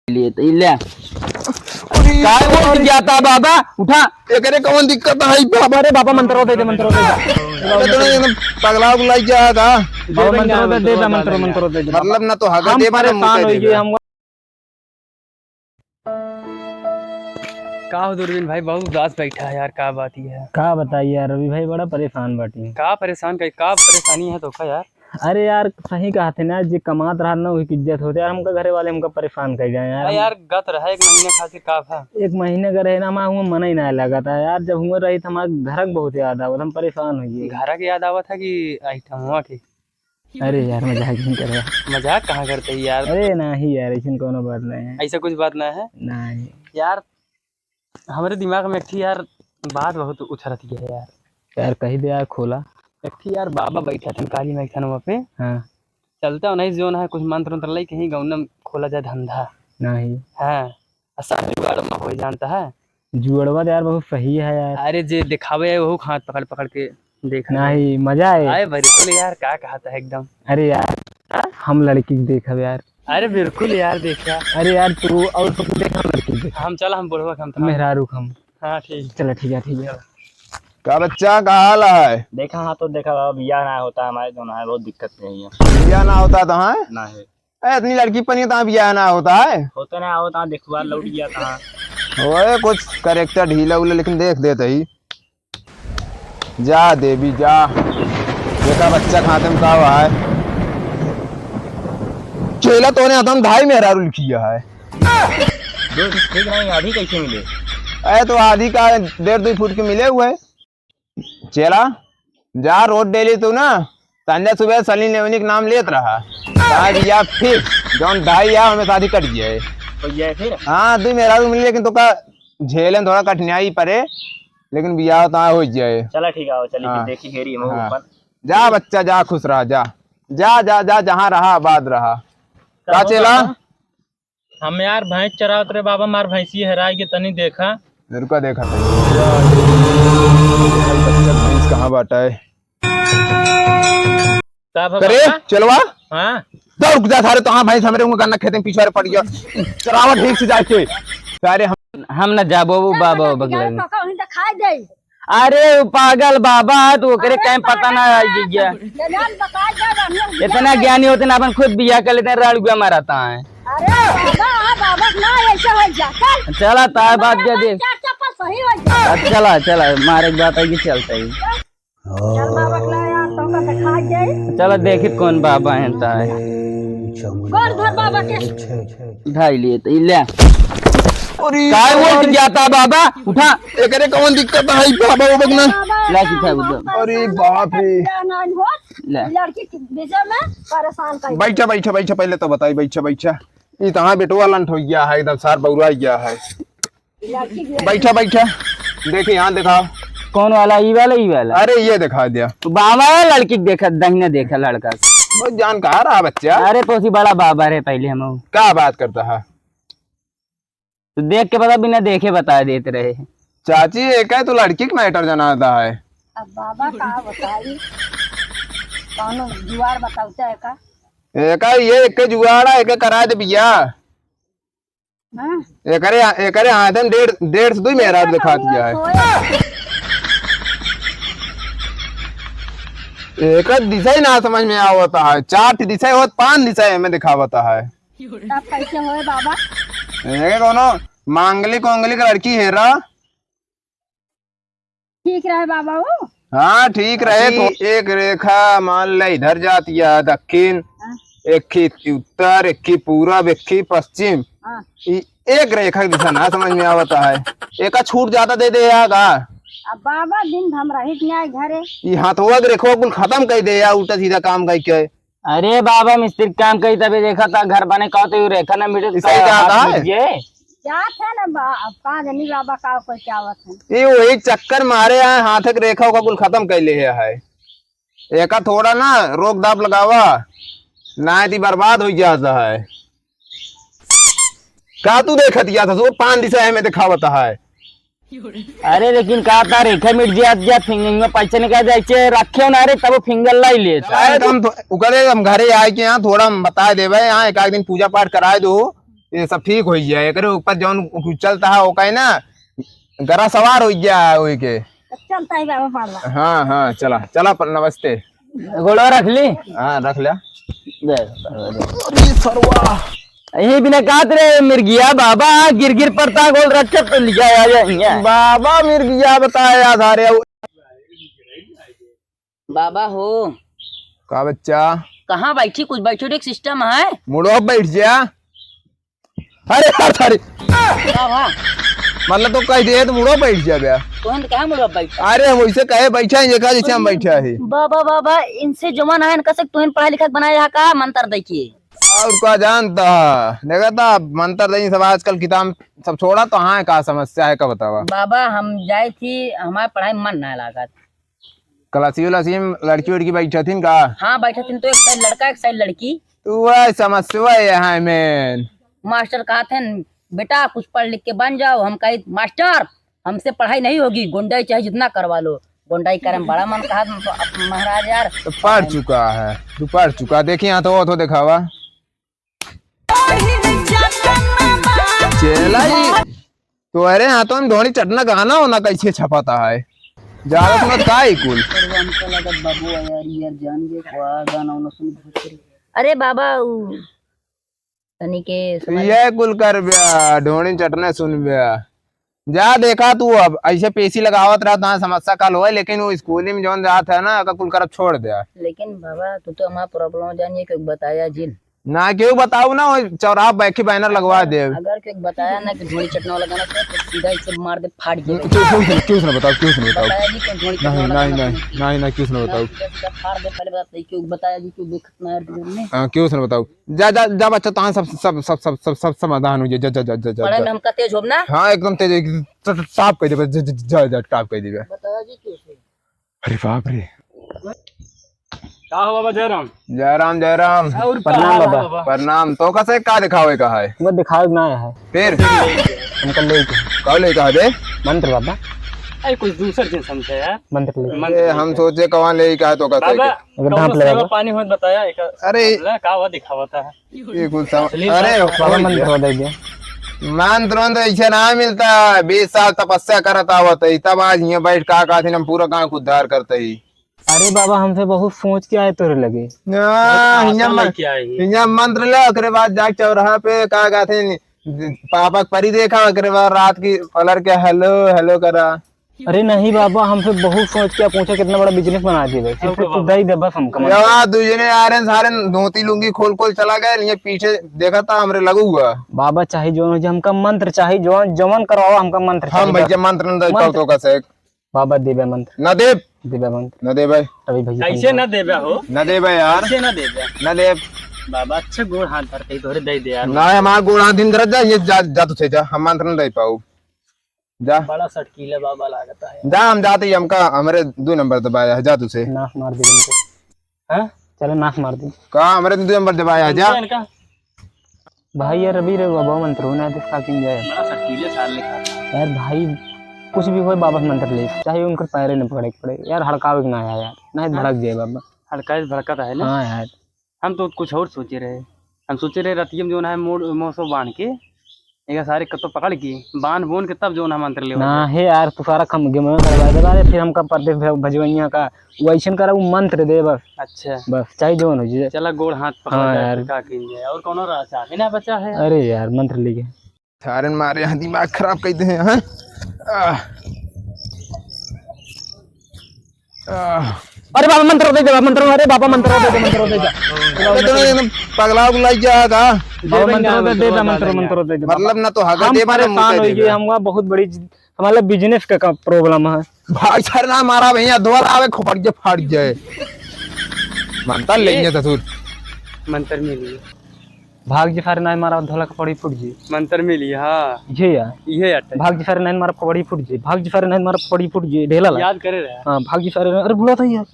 लिए तो ले काय वो गया था बाबा उठा एकरे कौन दिक्कत है बाबा रे बाबा मंत्र दे पगला बुलाई जा था बाबा मंत्र दे मंत्र दे मतलब ना तो हगा हम दे परेशान हो गए हम का हो दूरबीन भाई बहुत उदास बैठा है यार। का बात ही है का बताइए यार रवि भाई बड़ा परेशान बाटी का परेशान का परेशानी है तो का यार। अरे यार सही कहा थे ना जी कमात रहा ना वही इज्जत होती यार हमका घरे वाले हमका परेशान कर जाए यार। यार गत रहा 1 महीने खातिर का था 1 महीने का रहे ना हमारा मन ही ना लगा था यार। जब हुआ रही था हमारे घर बहुत याद आवत हम परेशान हो गए। घर की याद आवा था कि आइटम हुआ की। अरे यार मजाक नहीं कर रहा मजाक कहाँ करते ही यार। अरे नहीं यार ऐसी कोनो बात नहीं है ऐसा कुछ बात ना है नहीं यार। हमारे दिमाग में एक थी यार बात बहुत उछलती है यार। यार कही दे यार खोला एक थी यार बाबा बैठा था काली में था वहाँ पे हाँ चलता नहीं जो ना है कुछ मंत्र मंत्र लाई कहीं गाँव में खोला जाए धंधा नहीं है शादी में हो जानता है जुड़वा यार बहुत सही है यार। अरे जे दिखावे वो हाथ पकड़ पकड़ के देखना नहीं मजा है आए बिल्कुल यार क्या कहा था एकदम। अरे यार हम लड़की देखा यार। अरे बिल्कुल यार देखा। अरे यार तू और तो देखा लड़की देख हम चला हम बुढ़वा हम मेहरारू हम हाँ ठीक चलो ठीक है का बच्चा का हाल है देखा हाँ तो देखा बिया ना होता है हमारे दोनों है बहुत दिक्कत नहीं है बिया ना होता तो है ना है इतनी लड़की पनी तो बिया ना होता है होता ना होता देखवा लौट गया था ओए कुछ करेक्टर ढीला उला लेकिन देख देते ही जा देवी जा देखा बच्चा खाते में का हुआ है चेला तो ने आदम ढाई मेहरारू लिखी है ठीक नहीं अभी कैसे मिले अरे तो आधी का 1.5-2 फुट के मिले हुए चेला जा रोड डेली तू ना संजय सुबह सलीम लेवनी का नाम लेत रहा या फिर जौन ढाई या हमें शादी कट गया है तो ये फिर हाँ 2 मेहरारू मिले लेकिन तो का झेले थोड़ा कठिनाई पड़े लेकिन बियाह तो हो जाए। चला ठीक है चलिए हाँ, देखी घेरी हाँ, जा बच्चा जा खुश रहा जा जा जा जा जहाँ रहा आबाद रहा का चेला हम यार भैंस चरावत रहे बाबा मार भैंसी हरा के तनी देखा मेरे को देखा था भैंस कहाँ बाटा है करे चलवा हाँ तो रुक जा सारे तो हाँ भैंस हमारे गन्ना खेते में पीछे पड़ गया चरावा ठीक से जाके सारे हम न जाबो बाबा बगल खाए दे अरे पागल बाबा तू करे कहीं पता ना गया इतना ज्ञानी होते ना अपन खुद बिया कर लेते राड़ुआ मारता है। अरे बाबा ना ऐसा हो जाता चला तार बात क्या दे सही हो जाता चला चला मारे की बात है कि चलता ही चल बाबा ला यार तो का खा जाए चलो देखी कौन बाबा है गोर धर बाबा के ढाई लिए तो ले काय वो गया था बाबा उठा एकरे कौन दिक्कत है बाबा वो बगना ला की था उधर अरे बाप रे लड़की के विजय में परेशान कर बैठा बैठा बैठा पहले तो बताई बैठा बैठा ये तहां बेटवा लंठ हो गया है एकदम सार बौरा गया है बैठा बैठा देखिए यहाँ दिखाओ कौन वाला ई वाला अरे ये दिखा दिया तो बाबा लड़की देखा दहीने देखा लड़का बहुत जान कहा रहा बच्चा अरे तो उसी बड़ा बाबा रे पहले हम क्या बात करता है तो देख के पता बिना देखे बता देते रहे चाची एक है तो लड़की का मैटर जनाता है अब बाबा का बताई कौन जुआर बताता है का एक ये एक जुआड़ा एक करा दे भैया हां एकरे हाथ में 1.5 से 2 मेरा दिखा दिया है एक दिशा ही ना समझ में आवता है 4 दिशा हो 5 दिशा में दिखावता है तब कैसे होए बाबा ये कोनो मांगलिक लड़की है रा ठीक रहे बाबा वो हाँ ठीक रहे तो एक रेखा मान ले इधर जाती है दक्षिण एक की उत्तर एक की पूरब एक की पश्चिम एक रेखा की दिशा ना समझ में आवता है एक छूट जाता दे देगा अब बाबा दिन हम रहित न्याय घरे ये हाथवा के रेखा कुल खत्म कर दे या उल्टा सीधा काम कर के अरे बाबा मिस्त्री काम कही तभी देखा था घर बने कहते रेखा ना मिले जात है ना का जनी बाबा का कोई क्या बात है ये वही चक्कर मारे हैं हाथ के रेखा का कुल खत्म कर ले है एका थोड़ा ना रोक दाप लगावा ना ती बर्बाद हो जाता है का तू देखा दिया था तो 5 दिशा में दिखावता है अरे लेकिन का था रेखा मिट जा फिंगर में पैसे निकाल जाए रखे ना रे तब फिंगर लाई ले हम घरे आए के यहाँ थोड़ा बता देवे यहाँ एक दिन पूजा पाठ कराए दो ये सब ठीक हो जाए। एकरे ऊपर जौन चलता है ओका ना गरा सवार हो जाए ओई के। चलता है बाबा पाड़वा। हाँ हाँ चला चला नमस्ते। गोड़ा रख ली। हाँ रख लिया। यही बिना कात रे मिर्गिया बाबा गिर गिर पड़ता गोल रक्षा तो लिया आ जाएंगे। बाबा मिर्गिया बताया धारे बाबा हो का बच्चा कहाँ बैठी? कुछ बैठो एक सिस्टम है। मुड़ो बैठ जा। अरे अरे क्या हुआ? मतलब तो कह दे तो मुड़ो बैठ जा बे। तुम कहाँ मुड़ बैठा? अरे हम वैसे कहे बैठा है देखा जैसे हम बैठा है। बाबा बाबा इनसे जमान है कस तुम पढ़ा लिखा बनाया का मंत्र देखिए और का जानता देखा था मंत्र नहीं सब आजकल किताब सब छोड़ा तो हाँ का समस्या है का बतावा। बाबा हम जाए थी हमारे पढ़ाई में मन नहीं लागत। क्लासी लड़की उड़की बैठा थी का? हाँ बैठे थे तो एक साइड लड़का एक साइड लड़की। तू वह समस्या है में मास्टर कहा थे बेटा कुछ पढ़ लिख के बन जाओ। हम कही मास्टर हमसे पढ़ाई नहीं होगी, गुंडाई चाहे जितना करवा लो। गुंडाई करे में बड़ा मन कहा तो महाराज यार तो पढ़ चुका है तू पढ़ चुका। देखिए यहाँ तो दिखावा चला तो। अरे यहाँ तो हम धोनी चटना गाना होना कैसे छपाता है ज्यादा सुना का ही कुल। बाबू यार जान गए गाना उन्हें सुन। अरे बाबा तनी के ये कुल कर बिया ढोनी चटने सुन बिया जा। देखा तू अब ऐसे पेशी लगावत रहा था समस्या कल हो। लेकिन वो स्कूल में जो जाता है ना कुल कर छोड़ दिया। लेकिन बाबा तू तो हमारा प्रॉब्लम जानिए क्यों बताया जिन ना क्यों बताऊ ना चौराहा बैठी बैनर लगवा दे। अगर क्यों बताया ना कि ढोली चटना वाला गाना तो सीधा इसे मार दे फाड़ दे। क्यों सुना बताओ क्यों सुना बताओ। बताया जी क्यों ढोली चटना नहीं वाला नहीं गाना नहीं नहीं नहीं क्यों सुना बताओ। फाड़ दे पहले बताइए क्यों बताया जी क्यों देखत ना यार जीवन में। हाँ क्यों सुना बताओ। जा जा जा बच्चा तो सब सब सब सब सब सब समाधान हो जाए। जा जा जा जा पढ़ाई में हमका तेज होब ना। हाँ एकदम तेज टाप कह दे। जा जा टाप कह दे। बताया जी क्यों से। अरे बाप रे क्या हो बाबा जयराम? जयराम जयराम प्रणाम बाबा। प्रणाम। तो कैसे का दिखावे का है वो दिखाओ ना है फिर हमको ले कब ले कहा दे मंत्र बाबा। अरे कुछ दूसरा चीज समझे यार। मंत्र ले ये हम सोचे कहाँ ले का है तो बाबा कैसे अगर ढांप कौनो लेगा सेवा तो? पानी हो बताया एक अरे का हुआ दिखावता है। ये कुछ अरे बाबा मंत्र दे दिया। मंत्र तो ऐसे ना मिलता। 20 साल तपस्या करता हुआ तब आज यहाँ बैठ का थी हम पूरा गाँव को उद्धार करते ही। अरे बाबा हमसे बहुत सोच के आए तोरे लगे। क्या है यहाँ मंत्र ले ओकरे बाद जाके चौराहा पे का थे पापा परी देखा ओकरे बाद रात की पलर के हेलो हेलो करा। अरे नहीं बाबा हमसे बहुत सोच के पूछा कितना बड़ा बिजनेस बना दिए सिर्फ सुविधा ही दे बस हमको। दूसरे आ रहे सारे धोती लुंगी खोल खोल चला गए। ये पीछे देखा था हमरे लगू हुआ। बाबा चाहे जो हमका मंत्र चाहे जो जमन करवाओ हमका मंत्र हम भैया मंत्र न दे तो कैसे बाबा देवे मंत्र न दे देवे मंत्र न दे भाई रवि भैया कैसे ना देबे हो? न दे भाई यार कैसे ना देबे? न दे बाबा अच्छा गोड़ हाथ धरते तोरे दे दे यार। ना हमारा गोड़ा दिन कर जा। ये जा तू से जा हम मंत्र न दे पाऊ जा। बड़ा सटकीले बाबा लागता है। जा हम जाते ही हमका हमारे 2 नंबर दबाया जा तू से। नाश मार दे इनको। हैं? चलो नाश मार दे का हमारे 2 नंबर दबाया जा। इनका भाई यार रवि रे बाबा मंत्र होना है इसका किन जाए बड़ा सटकीले साल लिखा। यार भाई कुछ भी हो बाबा मंत्र ले चाहे उनके पैरे न पड़े पड़े यार हड़कावे के ना आया यार नहीं भड़क जाए बाबा। हल्का भड़कता है ना। हाँ यार हम तो कुछ और सोचे रहे। हम सोचे रहे रतियम जो है मोसो बांध के एक सारे कतो पकड़ के बांध बोन के तब जो ना मंत्र ले ना है यार तू सारा कम गेम करवा दे अरे फिर हमका परदे भजवैया का वैसन करा वो मंत्र दे बस। अच्छा बस चाहे जो हो जाए। चला गोड़ हाथ पकड़ हाँ जाए यार। का किन जाए और कौन रास्ता है ना बचा है। अरे यार मंत्र लेके सारे मारे यहाँ दिमाग खराब कहते हैं। हाँ अरे बाबा मंत्र दे दे मंत्र अरे बाबा मंत्र दे दे मंत्र दे दे पगला बुलाई जा था बाबा मंत्र दे दे मंत्र दे दे मतलब ना तो हगा हम दे बारे परेशान हो गए हमका बहुत बड़ी हमारा बिजनेस का प्रॉब्लम है। भाग छर ना मारा भैया दोबारा आवे खोपड़ के फाड़ जाए मानता लेंगे तसुर मंत्र मिली भाग जी फारे नहीं मारा धोला का पड़ी फुट जी मंत्र मिली। हाँ ये यार ये अटे भाग जी फारे नहीं मारा पड़ी फुट जी भाग जी फारे नहीं मारा पड़ी फुट जी ढेला याद करे रहा। हाँ भाग जी फारे अरे भूला था यार